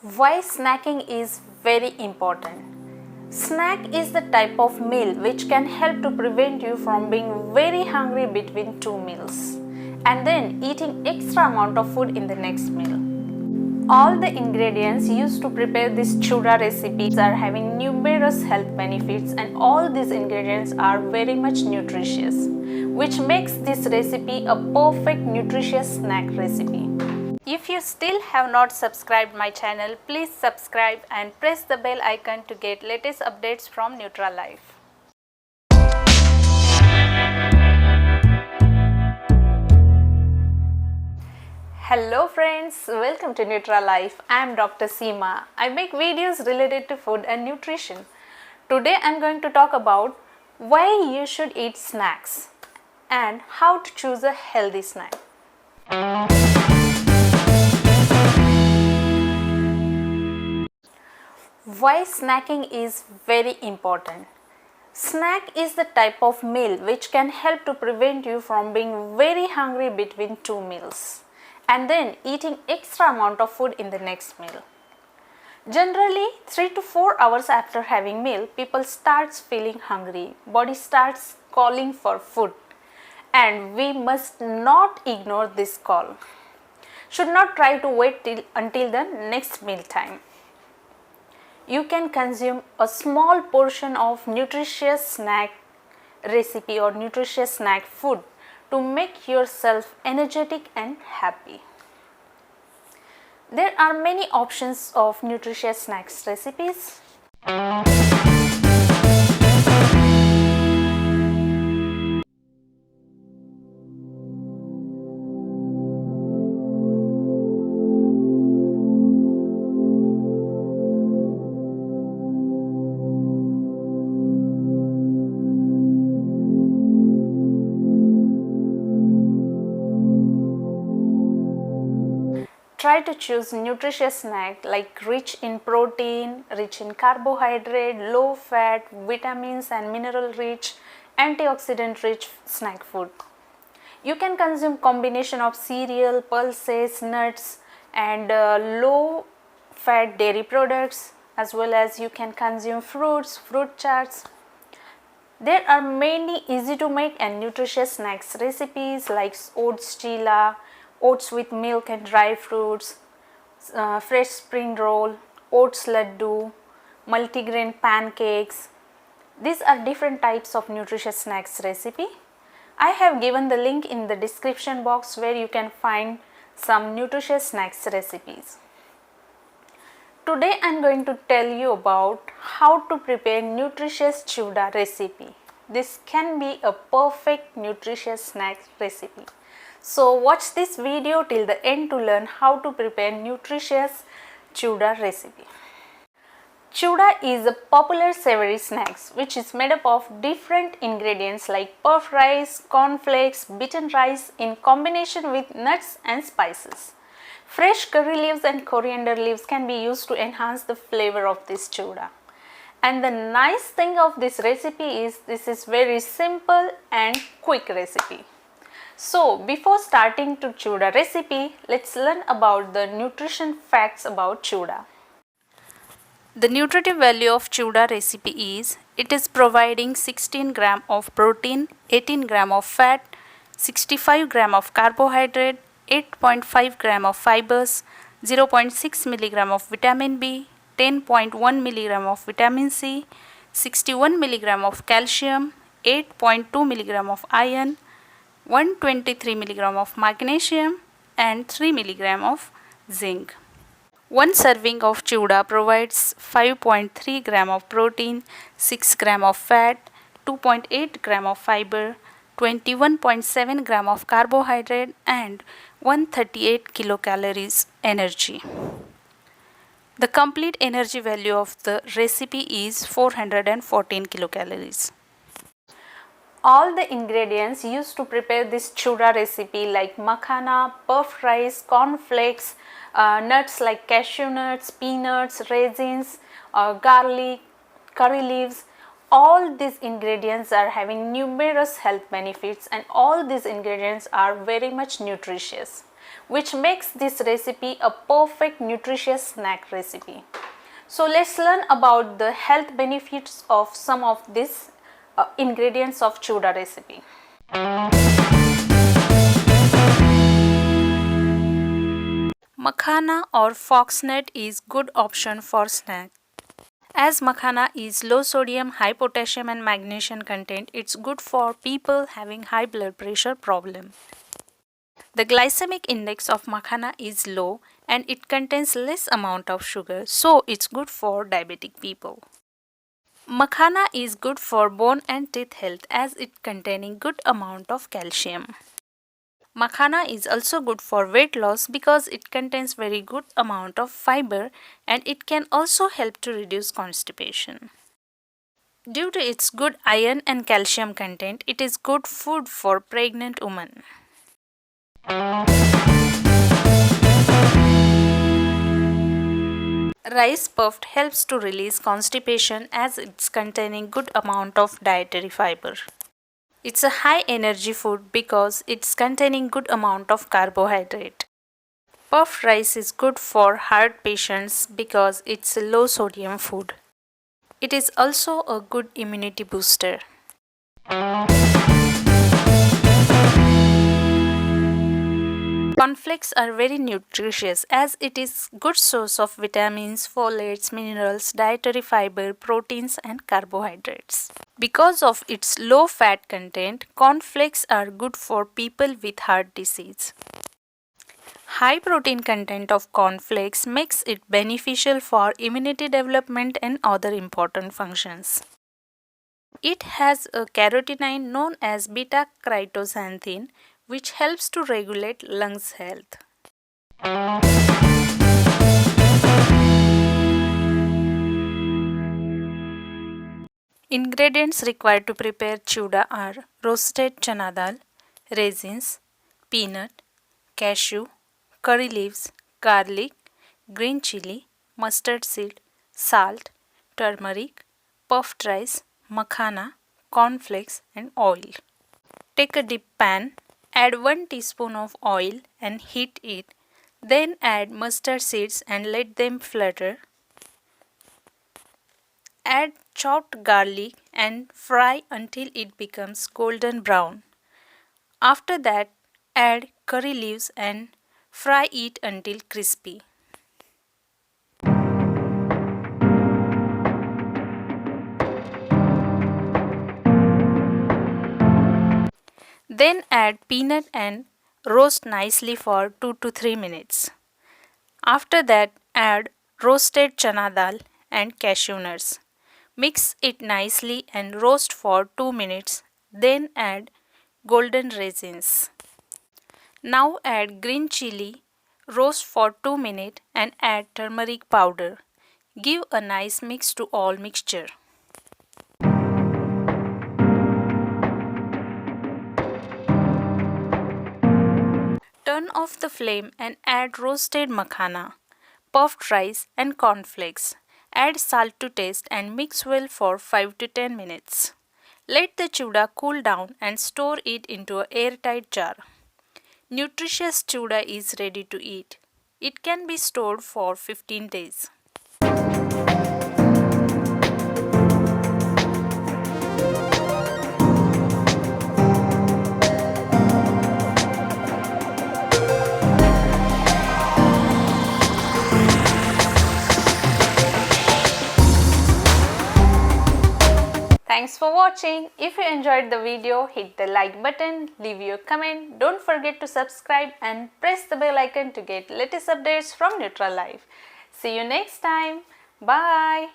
Why snacking is very important. Snack is the type of meal which can help to prevent you from being very hungry between two meals and then eating extra amount of food in the next meal. All the ingredients used to prepare this Chivda recipes are having numerous health benefits, and all these ingredients are very much nutritious, which makes this recipe a perfect nutritious snack recipe. If you still have not subscribed my channel, please subscribe and press the bell icon to get latest updates from NutraLife. Hello friends, welcome to NutraLife. I am Dr. Seema. I make videos related to food and nutrition. Today I am going to talk about why you should eat snacks and how to choose a healthy snack. Why snacking is very important. Snack is the type of meal which can help to prevent you from being very hungry between two meals and then eating extra amount of food in the next meal. Generally, 3 to 4 hours after having meal, people starts feeling hungry, body starts calling for food, and we must not ignore this call. Should not try to wait until the next meal time. You can consume a small portion of nutritious snack recipe or nutritious snack food to make yourself energetic and happy. There are many options of nutritious snacks recipes. Try to choose nutritious snack like rich in protein, rich in carbohydrate, low fat, vitamins and mineral rich, antioxidant rich snack food. You can consume combination of cereal, pulses, nuts and low fat dairy products, as well as you can consume fruits, fruit charts. There are many easy to make and nutritious snacks recipes like oats chila, oats with milk and dry fruits, fresh spring roll, oats laddu, multigrain pancakes. These are different types of nutritious snacks recipe. I have given the link in the description box where you can find some nutritious snacks recipes. Today I am going to tell you about how to prepare nutritious Chivda recipe. This can be a perfect nutritious snack recipe. So watch this video till the end to learn how to prepare nutritious Chivda recipe. Chivda is a popular savory snacks which is made up of different ingredients like puffed rice, cornflakes, beaten rice in combination with nuts and spices. Fresh curry leaves and coriander leaves can be used to enhance the flavor of this Chivda. And the nice thing of this recipe is this is very simple and quick recipe. So before starting to Chivda recipe, let's learn about the nutrition facts about Chivda. The nutritive value of Chivda recipe is, it is providing 16 gram of protein, 18 gram of fat, 65 gram of carbohydrate, 8.5 gram of fibers, 0.6 milligram of vitamin B, 10.1 milligram of vitamin C, 61 milligram of calcium, 8.2 milligram of iron, 123 milligram of magnesium and 3 milligram of zinc. One serving of Chivda provides 5.3 gram of protein, 6 gram of fat, 2.8 gram of fiber, 21.7 gram of carbohydrate and 138 kilocalories energy. The complete energy value of the recipe is 414 kilocalories. All the ingredients used to prepare this Chivda recipe like makhana, puffed rice, cornflakes, nuts like cashew nuts, peanuts, resins, garlic, curry leaves, all these ingredients are having numerous health benefits and all these ingredients are very much nutritious, which makes this recipe a perfect nutritious snack recipe. So let's learn about the health benefits of some of these ingredients of Chivda recipe. Makhana or foxnut is good option for snack. As makhana is low sodium, high potassium and magnesium content, it's good for people having high blood pressure problem. The glycemic index of makhana is low and it contains less amount of sugar, so it's good for diabetic people. Makhana is good for bone and teeth health as it containing good amount of calcium. Makhana is also good for weight loss because it contains very good amount of fiber and it can also help to reduce constipation. Due to its good iron and calcium content, it is good food for pregnant women. Rice puffed helps to release constipation as it's containing good amount of dietary fiber. It's a high energy food because it's containing good amount of carbohydrate. Puffed rice is good for heart patients because it's a low sodium food. It is also a good immunity booster. Cornflakes are very nutritious as it is good source of vitamins, folates, minerals, dietary fiber, proteins and carbohydrates. Because of its low fat content, cornflakes are good for people with heart disease. High protein content of cornflakes makes it beneficial for immunity development and other important functions. It has a carotenoid known as beta-carotenoxanthin which helps to regulate lungs health. Ingredients required to prepare Chivda are roasted chana dal, resins, peanut, cashew, curry leaves, garlic, green chili, mustard seed, salt, turmeric, puffed rice, makhana, cornflakes and oil. Take a deep pan, add 1 teaspoon of oil and heat it. Then add mustard seeds and let them flutter. Add chopped garlic and fry until it becomes golden brown. After that, add curry leaves and fry it until crispy. Then add peanut and roast nicely for 2 to 3 minutes. After that, add roasted chana dal and cashew nuts. Mix it nicely and roast for 2 minutes. Then add golden raisins. Now add green chili, roast for 2 minutes and add turmeric powder. Give a nice mix to all mixture. Turn off the flame and add roasted makhana, puffed rice and cornflakes. Add salt to taste and mix well for 5 to 10 minutes. Let the chivda cool down and store it into an airtight jar. Nutritious chivda is ready to eat. It can be stored for 15 days. Thanks for watching. If you enjoyed the video, hit the like button, leave your comment, don't forget to subscribe and press the bell icon to get latest updates from NutraLife. See you next time. Bye.